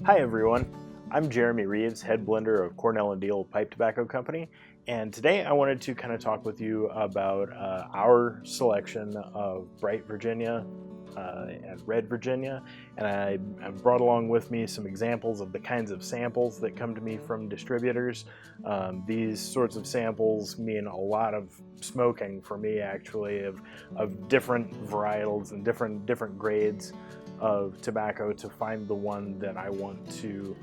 Hi everyone, I'm Jeremy Reeves, head blender of Cornell and Diehl Pipe Tobacco Company, and today I wanted to kind of talk with you about our selection of Bright Virginia and Red Virginia, and I brought along with me some examples of the kinds of samples that come to me from distributors. These sorts of samples mean a lot of smoking for me, actually, of different varietals and different grades of tobacco to find the one that I want to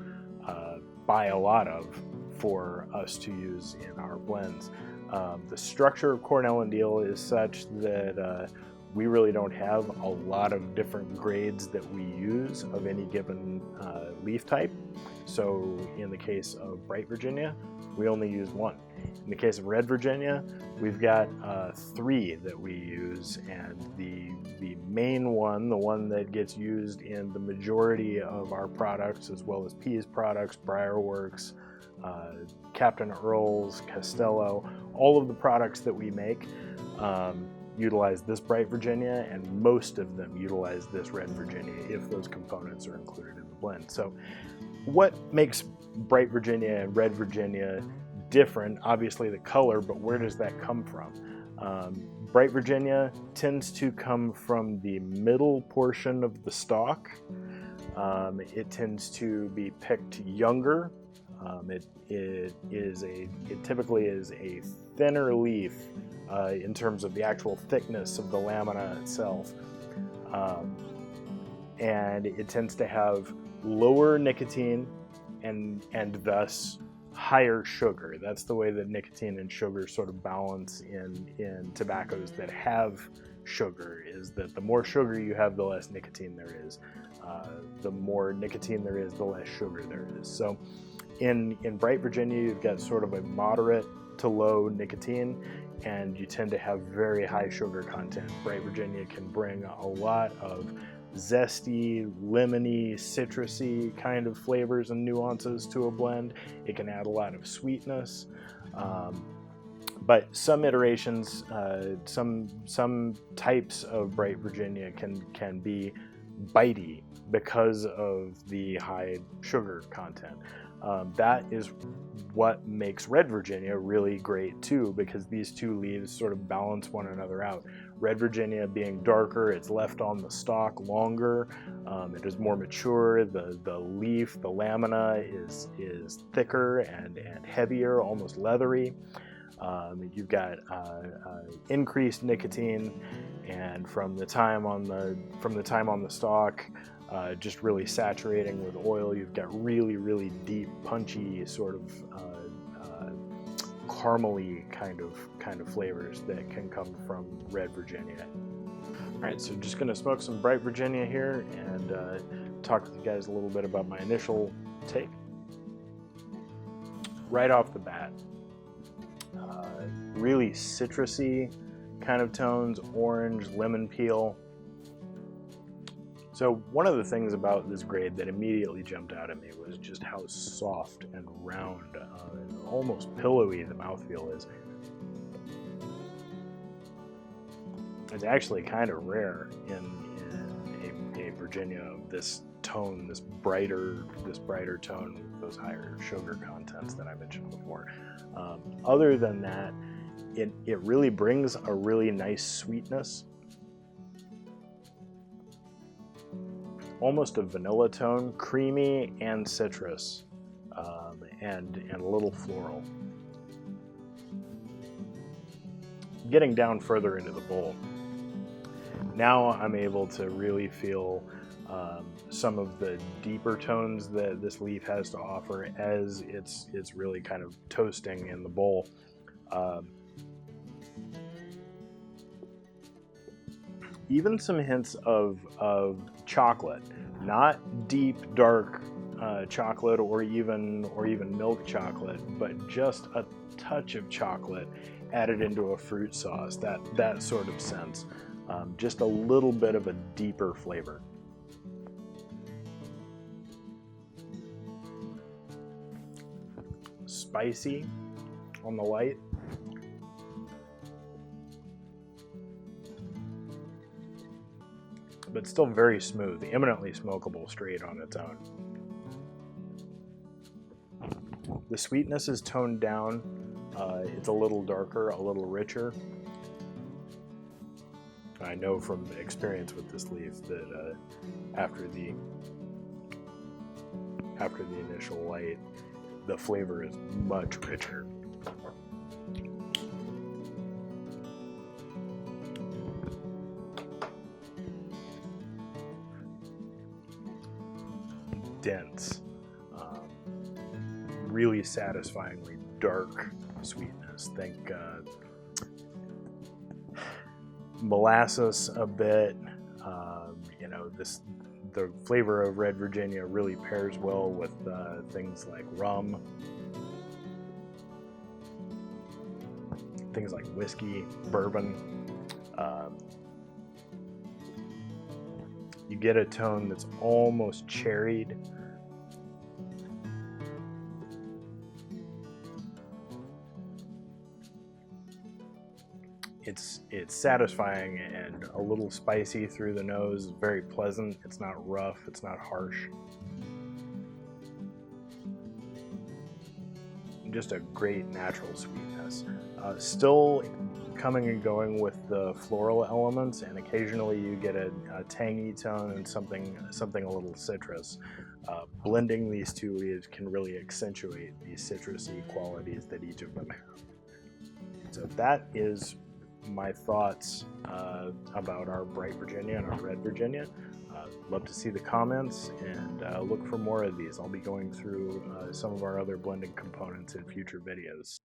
buy a lot of for us to use in our blends. The structure of Cornell and Diehl is such that we really don't have a lot of different grades that we use of any given leaf type. So in the case of Bright Virginia, we only use one. In the case of Red Virginia, we've got 3 that we use, and the main one, the one that gets used in the majority of our products, as well as Pease products, Briarworks, Captain Earl's, Castello, all of the products that we make utilize this Bright Virginia, and most of them utilize this Red Virginia if those components are included in the blend. So what makes Bright Virginia and Red Virginia different? Obviously the color, but where does that come from? Bright Virginia tends to come from the middle portion of the stalk. It tends to be picked younger. It typically is a thinner leaf in terms of the actual thickness of the lamina itself. And it tends to have lower nicotine and thus higher sugar. That's the way that nicotine and sugar sort of balance in tobaccos that have sugar, is that the more sugar you have, the less nicotine there is. The more nicotine there is, the less sugar there is. So in Bright Virginia, you've got sort of a moderate to low nicotine, and you tend to have very high sugar content. Bright Virginia can bring a lot of zesty, lemony, citrusy kind of flavors and nuances to a blend. It can add a lot of sweetness. But some iterations, some types of Bright Virginia can be bitey because of the high sugar content. That is what makes Red Virginia really great too, because these two leaves sort of balance one another out. Red Virginia being darker, it's left on the stalk longer, it is more mature, the leaf, the lamina is thicker and heavier, almost leathery. You've got increased nicotine, and from the time on the stalk, just really saturating with oil, you've got really deep, punchy, sort of caramely kind of flavors that can come from Red Virginia. All right, so just gonna smoke some Bright Virginia here and talk with you guys a little bit about my initial take. Right off the bat, really citrusy kind of tones, orange, lemon peel. So one of the things about this grade that immediately jumped out at me was just how soft and round, almost pillowy the mouthfeel is. It's actually kind of rare in a Virginia of this tone, this brighter tone with those higher sugar contents that I mentioned before. Other than that, it really brings a really nice sweetness, almost a vanilla tone, creamy and citrus, and a little floral. Getting down further into the bowl, now I'm able to really feel some of the deeper tones that this leaf has to offer as it's really kind of toasting in the bowl. Even some hints of chocolate, not deep dark chocolate or even milk chocolate, but just a touch of chocolate added into a fruit sauce, that sort of sense. Just a little bit of a deeper flavor. Spicy on the light. But still very smooth, eminently smokable straight on its own. The sweetness is toned down. It's a little darker, a little richer. I know from experience with this leaf that after the initial light, the flavor is much richer. Dense, really satisfyingly dark sweetness. Think molasses a bit. You know, the flavor of Red Virginia really pairs well with things like rum, things like whiskey, bourbon. You get a tone that's almost cherried. It's satisfying and a little spicy through the nose. Very pleasant. It's not rough. It's not harsh. Just a great natural sweetness. Still coming and going with the floral elements, and occasionally you get a tangy tone and something a little citrus. Blending these two leaves can really accentuate these citrusy qualities that each of them have. So that is my thoughts about our Bright Virginia and our Red Virginia. Love to see the comments and look for more of these. I'll be going through some of our other blending components in future videos.